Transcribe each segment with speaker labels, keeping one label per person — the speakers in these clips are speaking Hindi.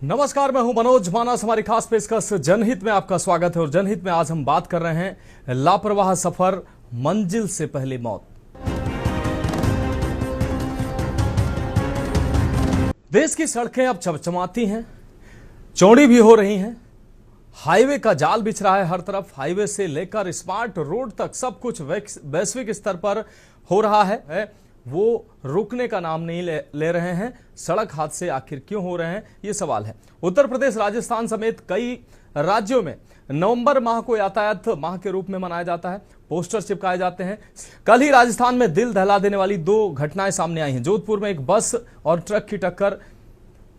Speaker 1: नमस्कार, मैं हूं मनोज मानस। हमारी खास पेशकश जनहित में आपका स्वागत है और जनहित में आज हम बात कर रहे हैं लापरवाह सफर, मंजिल से पहले मौत। देश की सड़कें अब चमचमाती हैं, चौड़ी भी हो रही हैं, हाईवे का जाल बिछ रहा है हर तरफ। हाईवे से लेकर स्मार्ट रोड तक सब कुछ वैश्विक स्तर पर हो रहा है। वो रुकने का नाम नहीं ले रहे हैं। सड़क हादसे आखिर क्यों हो रहे हैं, ये सवाल है। उत्तर प्रदेश, राजस्थान समेत कई राज्यों में नवंबर माह को यातायात माह के रूप में मनाया जाता है। पोस्टर चिपकाए जाते हैं। कल ही राजस्थान में दिल दहला देने वाली दो घटनाएं सामने आई हैं। जोधपुर में एक बस और ट्रक की टक्कर,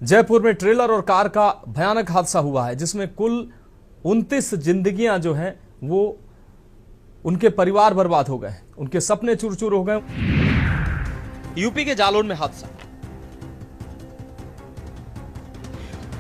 Speaker 1: जयपुर में ट्रेलर और कार का भयानक हादसा हुआ है, जिसमें कुल 29 जिंदगियां जो हैं वो, उनके परिवार बर्बाद हो गए, उनके सपने चूर चूर हो गए। यूपी के जालौन में हादसा।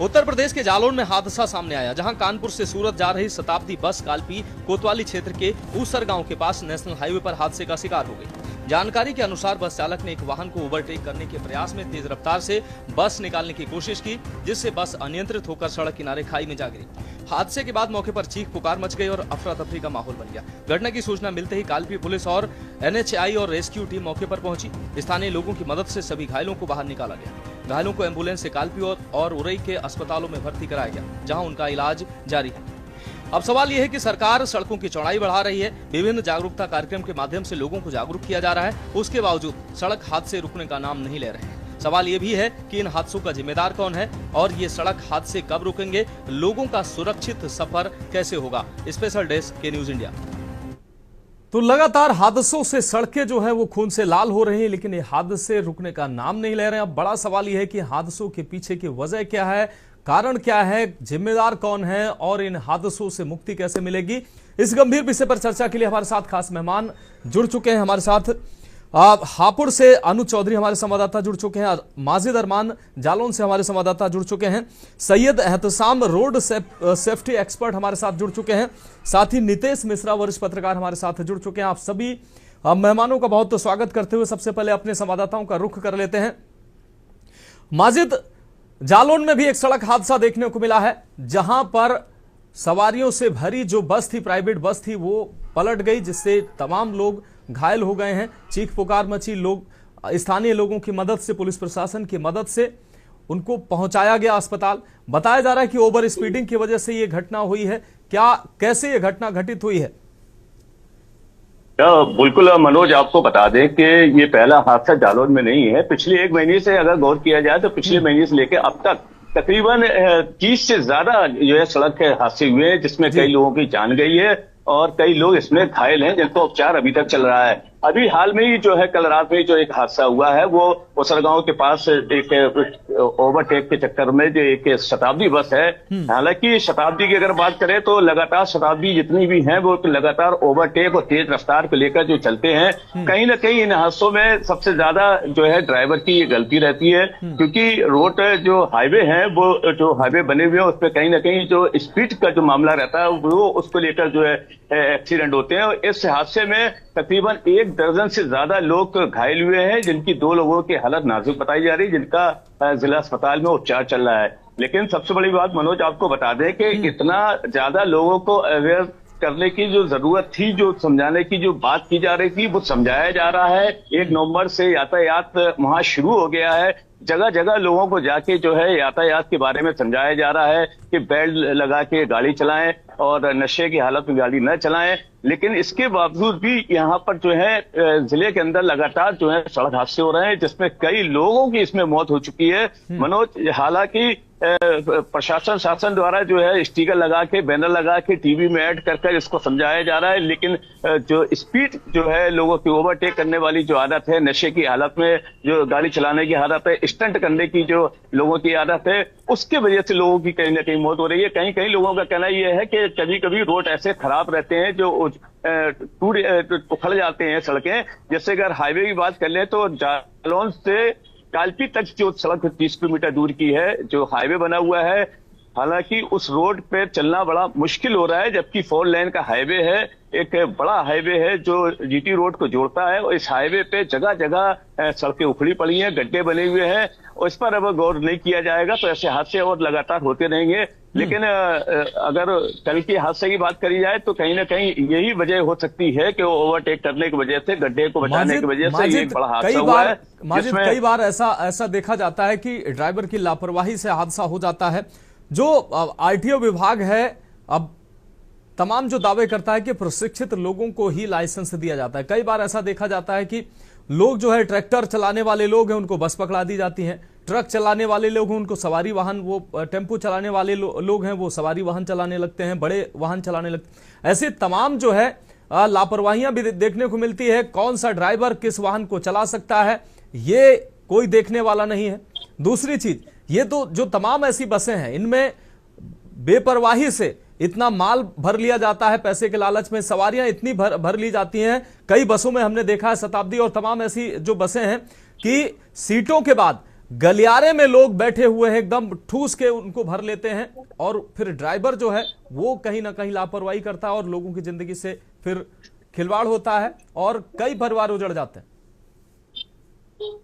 Speaker 1: उत्तर प्रदेश के जालौन में हादसा सामने आया, जहां कानपुर से सूरत जा रही शताब्दी बस कालपी कोतवाली क्षेत्र के ऊसर गांव के पास नेशनल हाईवे पर हादसे का शिकार हो गई। जानकारी के अनुसार बस चालक ने एक वाहन को ओवरटेक करने के प्रयास में तेज रफ्तार से बस निकालने की कोशिश की, जिससे बस अनियंत्रित होकर सड़क किनारे खाई में जा गिरी। हादसे के बाद मौके पर चीख पुकार मच गई और अफरा तफरी का माहौल बन गया। घटना की सूचना मिलते ही कालपी पुलिस और एनएचआई और रेस्क्यू टीम मौके पर पहुंची। स्थानीय लोगों की मदद से सभी घायलों को बाहर निकाला गया। घायलों को एम्बुलेंस से कालपी और उरई के अस्पतालों में भर्ती कराया गया, जहां उनका इलाज जारी है। अब सवाल यह है कि सरकार सड़कों की चौड़ाई बढ़ा रही है, विभिन्न जागरूकता कार्यक्रम के माध्यम से लोगों को जागरूक किया जा रहा है, उसके बावजूद सड़क हादसे रुकने का नाम नहीं ले रहे हैं। सवाल यह भी है कि इन हादसों का जिम्मेदार कौन है और ये सड़क हादसे कब रुकेंगे, लोगों का सुरक्षित सफर कैसे होगा। स्पेशल डेस्क के न्यूज इंडिया। तो लगातार हादसों से सड़कें जो है वो खून से लाल हो रही हैं, लेकिन ये हादसे रुकने का नाम नहीं ले रहे हैं। अब बड़ा सवाल यह है कि हादसों के पीछे की वजह क्या है, कारण क्या है, जिम्मेदार कौन है और इन हादसों से मुक्ति कैसे मिलेगी। इस गंभीर विषय पर चर्चा के लिए हमारे साथ खास मेहमान जुड़ चुके हैं। हमारे साथ हापुड़ से अनु चौधरी हमारे संवाददाता जुड़ चुके हैं, माजिद अरमान जालौन से हमारे संवाददाता जुड़ चुके हैं, सैयद एहतसाम रोड सेफ्टी एक्सपर्ट हमारे साथ जुड़ चुके हैं, साथ ही नितेश मिश्रा वरिष्ठ पत्रकार हमारे साथ जुड़ चुके हैं। आप सभी मेहमानों का बहुत स्वागत करते हुए सबसे पहले अपने संवाददाताओं का रुख कर लेते हैं। माजिद, जालौन में भी एक सड़क हादसा देखने को मिला है, जहां पर सवारियों से भरी जो बस थी, प्राइवेट बस थी, वो पलट गई, जिससे तमाम लोग घायल हो गए हैं। चीख पुकार मची, लोग स्थानीय लोगों की मदद से, पुलिस प्रशासन की मदद से उनको पहुंचाया गया अस्पताल। बताया जा रहा है कि ओवर स्पीडिंग की वजह से यह घटना हुई है। क्या, कैसे यह घटना घटित हुई है?
Speaker 2: बिल्कुल मनोज, आपको बता दें कि ये पहला हादसा जालौन में नहीं है। पिछले एक महीने से अगर गौर किया जाए तो पिछले महीने से लेकर अब तक तकरीबन 30 से ज्यादा जो है सड़क हादसे हुए हैं, जिसमें कई लोगों की जान गई है और कई लोग इसमें घायल हैं, जिनको उपचार अभी तक चल रहा है। अभी हाल में ही जो है कल रात में जो एक हादसा हुआ है, वो उसरगांव के पास एक ओवरटेक के चक्कर में जो एक शताब्दी बस है। हालांकि शताब्दी की अगर बात करें तो लगातार शताब्दी जितनी भी हैं वो तो लगातार ओवरटेक और तेज रफ्तार को लेकर जो चलते हैं। कहीं ना कहीं इन हादसों में सबसे ज्यादा जो है ड्राइवर की ये गलती रहती है, क्योंकि रोड जो हाईवे है, वो जो हाईवे बने हुए हैं उस पर कहीं ना कहीं जो स्पीड का जो मामला रहता है वो उसको लेकर जो है एक्सीडेंट होते हैं। और इस हादसे में तकरीबन 1 दर्जन से ज्यादा लोग घायल हुए हैं, जिनकी 2 लोगों की हालत नाजुक बताई जा रही है, जिनका जिला अस्पताल में उपचार चल रहा है। लेकिन सबसे बड़ी बात मनोज आपको बता दें कि इतना ज्यादा लोगों को अवेयर करने की जो जरूरत थी, जो समझाने की जो बात की जा रही थी, वो समझाया जा रहा है। 1 नवंबर से यातायात वहां शुरू हो गया है। जगह जगह लोगों को जाके जो है यातायात के बारे में समझाया जा रहा है कि बेल्ट लगा के गाड़ी चलाएं और नशे की हालत में गाड़ी न चलाएं। लेकिन इसके बावजूद भी यहाँ पर जो है जिले के अंदर लगातार जो है सड़क हादसे हो रहे हैं, जिसमें कई लोगों की इसमें मौत हो चुकी है मनोज। हालांकि प्रशासन शासन द्वारा जो है स्टिकर लगा के, बैनर लगा के, टीवी में ऐड कर कर इसको समझाया जा रहा है, लेकिन जो स्पीड जो है लोगों की ओवरटेक करने वाली जो आदत है, नशे की हालत में जो गाड़ी चलाने की आदत है, स्टंट करने की जो लोगों की आदत है, उसके वजह से लोगों की कहीं ना कहीं मौत हो रही है। कहीं कहीं लोगों का कहना यह है कि कभी कभी रोड ऐसे खराब रहते हैं जो उखड़ जाते हैं सड़कें। जैसे अगर हाईवे की बात कर ले तो जालौन से कालपी तक जो सड़क 30 किलोमीटर दूर की है, जो हाईवे बना हुआ है, हालांकि उस रोड पे चलना बड़ा मुश्किल हो रहा है, जबकि 4 लेन का हाईवे है। एक बड़ा हाईवे है जो जीटी रोड को जोड़ता है, और इस हाईवे पे जगह जगह सड़कें उखड़ी पड़ी हैं, गड्ढे बने हुए हैं, और इस पर अब गौर नहीं किया जाएगा तो ऐसे हादसे और लगातार होते रहेंगे। लेकिन अगर कल के हादसे की बात करी जाए तो कहीं ना कहीं यही वजह हो सकती है कि ओवरटेक करने की वजह से, गड्ढे को बचाने की वजह से ये एक बड़ा हादसा हुआ है।
Speaker 1: माजिद, कई बार ऐसा देखा जाता है कि ड्राइवर की लापरवाही से हादसा हो जाता है। जो आरटीओ विभाग है अब तमाम जो दावे करता है कि प्रशिक्षित लोगों को ही लाइसेंस दिया जाता है। कई बार ऐसा देखा जाता है कि लोग जो है ट्रैक्टर चलाने वाले लोग हैं उनको बस पकड़ा दी जाती है, ट्रक चलाने वाले लोग हैं उनको सवारी वाहन, वो टेम्पो चलाने वाले लोग हैं वो सवारी वाहन चलाने लगते हैं, बड़े वाहन चलाने लगते हैं। ऐसे तमाम जो है लापरवाहियां भी देखने को मिलती है। कौन सा ड्राइवर किस वाहन को चला सकता है ये कोई देखने वाला नहीं है। दूसरी चीज, ये तो जो तमाम ऐसी बसें हैं इनमें बेपरवाही से इतना माल भर लिया जाता है, पैसे के लालच में सवारियां इतनी भर ली जाती हैं। कई बसों में हमने देखा है, शताब्दी और तमाम ऐसी जो बसें हैं कि सीटों के बाद गलियारे में लोग बैठे हुए हैं, एकदम ठूस के उनको भर लेते हैं, और फिर ड्राइवर जो है वो कहीं ना कहीं लापरवाही करता है और लोगों की जिंदगी से फिर खिलवाड़ होता है और कई परिवार उजड़ जाते हैं।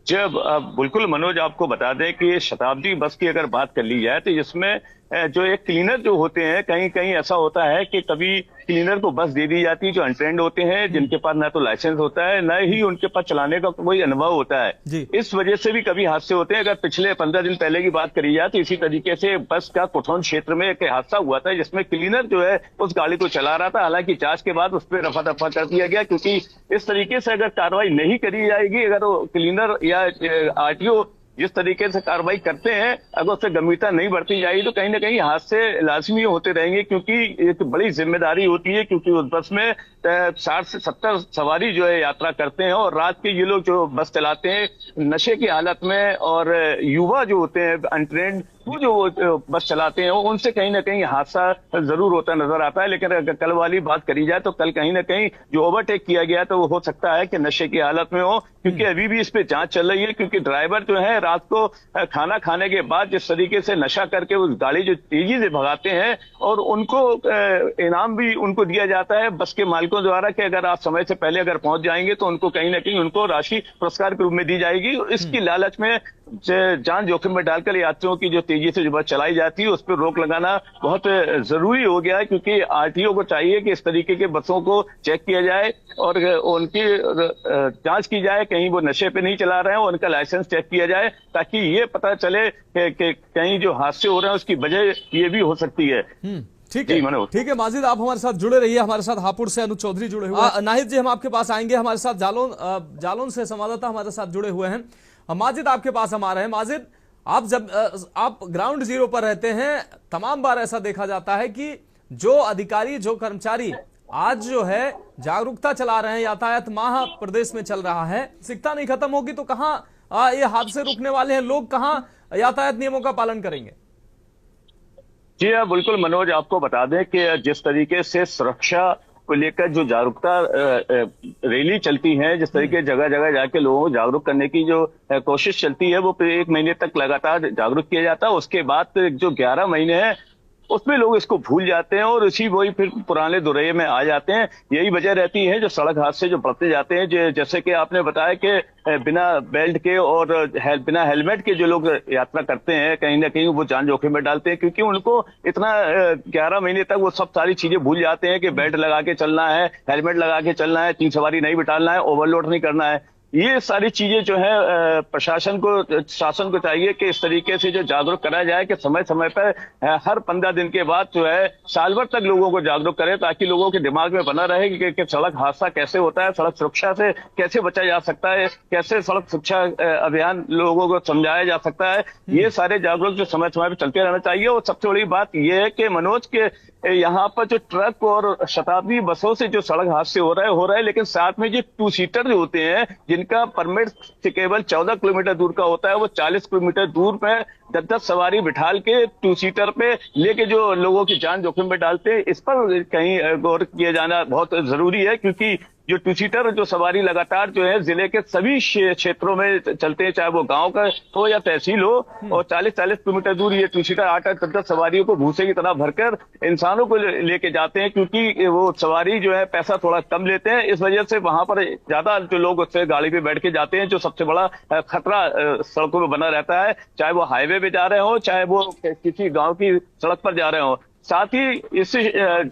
Speaker 2: जब बिल्कुल मनोज, आपको बता दें कि शताब्दी बस की अगर बात कर ली जाए तो इसमें जो एक क्लीनर जो होते हैं, कहीं कहीं ऐसा होता है कि कभी क्लीनर को बस दे दी जाती है जो अनट्रेंड होते हैं, जिनके पास ना तो लाइसेंस होता है ना ही उनके पास चलाने का कोई अनुभव होता है। इस वजह से भी कभी हादसे होते हैं। अगर पिछले 15 दिन पहले की बात करी जाए तो इसी तरीके से बस का कुठौन क्षेत्र में एक हादसा हुआ था जिसमें क्लीनर जो है उस गाड़ी को चला रहा था। हालांकि जांच के बाद उस पर रफा दफा कर दिया गया, क्योंकि इस तरीके से अगर कार्रवाई नहीं करी जाएगी, अगर वो क्लीनर या आरटीओ जिस तरीके से कार्रवाई करते हैं अगर उससे गंभीरता नहीं बढ़ती जाएगी तो कहीं ना कहीं हादसे लाजमी होते रहेंगे, क्योंकि एक बड़ी जिम्मेदारी होती है। क्योंकि उस बस में 60 से 70 सवारी जो है यात्रा करते हैं, और रात के ये लोग जो बस चलाते हैं नशे की हालत में, और युवा जो होते हैं अनट्रेंड वो जो बस चलाते हैं उनसे कहीं ना कहीं हादसा जरूर होता नजर आता है। लेकिन अगर कल वाली बात करी जाए तो कल कहीं ना कहीं जो ओवरटेक किया गया तो वो हो सकता है कि नशे की हालत में हो, क्योंकि अभी भी इस पे जांच चल रही है। क्योंकि ड्राइवर जो है रात को खाना खाने के बाद जिस तरीके से नशा करके उस गाड़ी जो तेजी से भगाते हैं, और उनको इनाम भी उनको दिया जाता है बस के मालिकों द्वारा कि अगर आप समय से पहले अगर पहुंच जाएंगे तो उनको कहीं ना कहीं उनको राशि पुरस्कार के रूप में दी जाएगी। इसकी लालच में जान जोखिम में डालकर यात्रियों की जो तेजी से जो बस चलाई जाती है उस पर रोक लगाना बहुत जरूरी हो गया है, क्योंकि आरटीओ को चाहिए कि इस तरीके के बसों को चेक किया जाए और उनकी जांच की जाए कहीं वो नशे पे नहीं चला रहे हैं, उनका लाइसेंस चेक किया जाए ताकि ये पता चले कि कहीं जो हादसे हो रहे हैं उसकी वजह ये भी हो सकती है।
Speaker 1: ठीक है, ठीक है माजिद, आप हमारे साथ जुड़े रहिए। हमारे साथ हापुड़ से अनुज चौधरी जुड़े हुए हैं। नाहिद जी, हम आपके पास आएंगे। हमारे साथ जालौन से संवाददाता हमारे साथ जुड़े हुए हैं। माजिद आपके पास हम आ रहे हैं। माजिद, आप ग्राउंड जीरो पर रहते हैं, तमाम बार ऐसा देखा जाता है कि जो अधिकारी जो कर्मचारी आज जो है जागरूकता चला रहे हैं, यातायात माह प्रदेश में चल रहा है, शिक्षा नहीं खत्म होगी तो कहां ये हादसे रुकने वाले हैं, लोग कहां यातायात नियमों का पालन करेंगे?
Speaker 2: जी हाँ, बिल्कुल मनोज, आपको बता दें कि जिस तरीके से सुरक्षा को लेकर जो जागरूकता रैली चलती है, जिस तरीके जगह जगह जाके लोगों को जागरूक करने की जो कोशिश चलती है, वो 1 महीने तक लगातार जागरूक किया जाता है। उसके बाद जो 11 महीने हैं उसमें लोग इसको भूल जाते हैं और वही फिर पुराने दुरैये में आ जाते हैं। यही वजह रहती है जो सड़क हादसे जो बढ़ते जाते हैं। जैसे कि आपने बताया कि बिना बेल्ट के और बिना हेलमेट के जो लोग यात्रा करते हैं कहीं ना कहीं वो जान जोखिम में डालते हैं, क्योंकि उनको इतना 11 महीने तक वो सब सारी चीजें भूल जाते हैं कि बेल्ट लगा के चलना है, हेलमेट लगा के चलना है, 3 सवारी नहीं बिठाना है, ओवरलोड नहीं करना है। ये सारी चीजें जो है प्रशासन को, शासन को चाहिए कि इस तरीके से जो जागरूक कराया जाए कि समय समय पर हर 15 दिन के बाद जो है साल भर तक लोगों को जागरूक करें, ताकि लोगों के दिमाग में बना रहे कि सड़क हादसा कैसे होता है, सड़क सुरक्षा से कैसे बचा जा सकता है, कैसे सड़क सुरक्षा अभियान लोगों को समझाया जा सकता है। ये सारे जागरूक जो समय समय पर चलते रहना चाहिए। और सबसे बड़ी बात यह है कि मनोज के यहाँ पर जो ट्रक और शताब्दी बसों से जो सड़क हादसे हो रहे हैं, लेकिन साथ में जो 2 सीटर जो होते हैं जिनका परमिट से केवल 14 किलोमीटर दूर का होता है, वो 40 किलोमीटर दूर पे 10-10 सवारी बिठाल के 2 सीटर पे लेके जो लोगों की जान जोखिम में डालते हैं, इस पर कहीं गौर किया जाना बहुत जरूरी है। क्योंकि जो टू सीटर जो सवारी लगातार जो है जिले के सभी क्षेत्रों में चलते हैं, चाहे वो गांव का हो या तहसील हो, और 40-40 किलोमीटर दूर ये टू सीटर 8-10 सवारियों को भूसे की तरह भरकर इंसानों को लेके जाते हैं, क्योंकि वो सवारी जो है पैसा थोड़ा कम लेते हैं। इस वजह से वहां पर ज्यादा जो लोग उससे गाड़ी पे बैठ के जाते हैं, जो सबसे बड़ा खतरा सड़कों में बना रहता है, चाहे वो हाईवे पे जा रहे हो, चाहे वो किसी गांव की सड़क पर जा रहे हो। साथ ही इस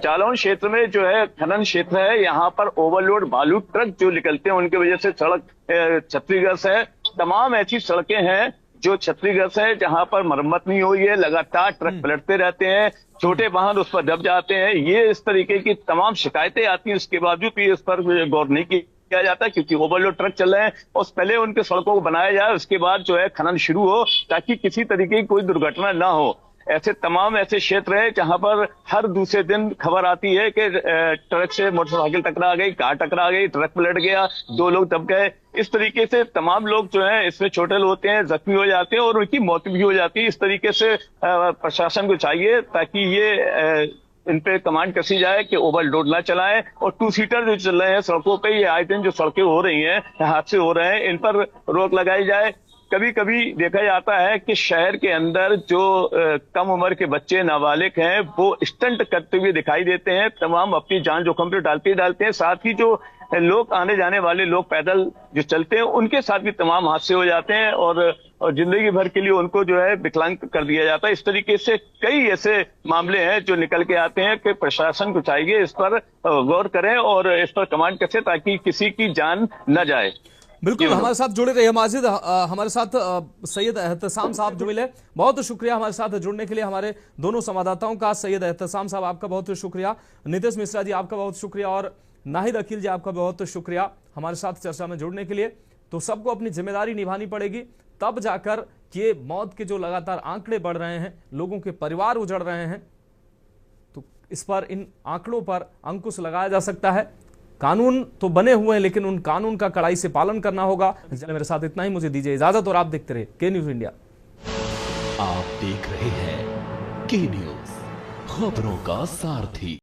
Speaker 2: जालौन क्षेत्र में जो है खनन क्षेत्र है, यहाँ पर ओवरलोड बालू ट्रक जो निकलते हैं, उनकी वजह से सड़क क्षतिग्रस्त है। तमाम ऐसी सड़कें हैं जो क्षतिग्रस्त है, जहां पर मरम्मत नहीं हुई है, लगातार ट्रक पलटते रहते हैं, छोटे वाहन उस पर दब जाते हैं। ये इस तरीके की तमाम शिकायतें आती हैं, उसके बावजूद भी इस पर गौर नहीं किया जाता, क्योंकि ओवरलोड ट्रक चल रहे हैं और पहले उनके सड़कों को बनाया जाए, उसके बाद जो है खनन शुरू हो, ताकि किसी तरीके की कोई दुर्घटना ना हो। ऐसे तमाम ऐसे क्षेत्र है जहां पर हर दूसरे दिन खबर आती है कि ट्रक से मोटरसाइकिल टकरा गई, कार टकरा गई, ट्रक पलट गया, 2 लोग दब गए। इस तरीके से तमाम लोग जो हैं इसमें चोटिल होते हैं, जख्मी हो जाते हैं और उनकी मौत भी हो जाती है। इस तरीके से प्रशासन को चाहिए ताकि ये इन पे कमांड कसी जाए कि ओवरलोड ना चलाएं, और टू सीटर जो चल रहे हैं सड़कों पे, ये आए दिन जो सड़कें हो रही हैं, हादसे हो रहे हैं, इन पर रोक लगाई जाए। कभी कभी देखा जाता है कि शहर के अंदर जो कम उम्र के बच्चे नाबालिग हैं, वो स्टंट करते हुए दिखाई देते हैं, तमाम अपनी जान जोखिम पे डालते हैं। साथ ही जो लोग आने जाने वाले लोग पैदल जो चलते हैं, उनके साथ भी तमाम हादसे हो जाते हैं और जिंदगी भर के लिए उनको जो है विकलांग कर दिया जाता है। इस तरीके से कई ऐसे मामले हैं जो निकल के आते हैं कि प्रशासन को चाहिए इस पर गौर करें और इस पर कमांड कसे, ताकि किसी की जान न जाए।
Speaker 1: बिल्कुल, हमारे साथ जुड़े रहिए माजिद। हमारे साथ सैयद एहतसाम साहब जो मिले, बहुत शुक्रिया हमारे साथ जुड़ने के लिए। हमारे दोनों संवाददाताओं का, सैयद एहतसाम साहब आपका बहुत शुक्रिया, नितेश मिश्रा जी आपका बहुत शुक्रिया, और नाहिद अकील जी आपका बहुत शुक्रिया हमारे साथ चर्चा में जुड़ने के लिए। तो सबको अपनी जिम्मेदारी निभानी पड़ेगी, तब जाकर ये मौत के जो लगातार आंकड़े बढ़ रहे हैं, लोगों के परिवार उजड़ रहे हैं, तो इस पर, इन आंकड़ों पर अंकुश लगाया जा सकता है। कानून तो बने हुए हैं, लेकिन उन कानून का कड़ाई से पालन करना होगा। मेरे साथ इतना ही, मुझे दीजिए इजाजत और आप देखते रहे के न्यूज इंडिया।
Speaker 3: आप देख रहे हैं के न्यूज, खबरों का सारथी।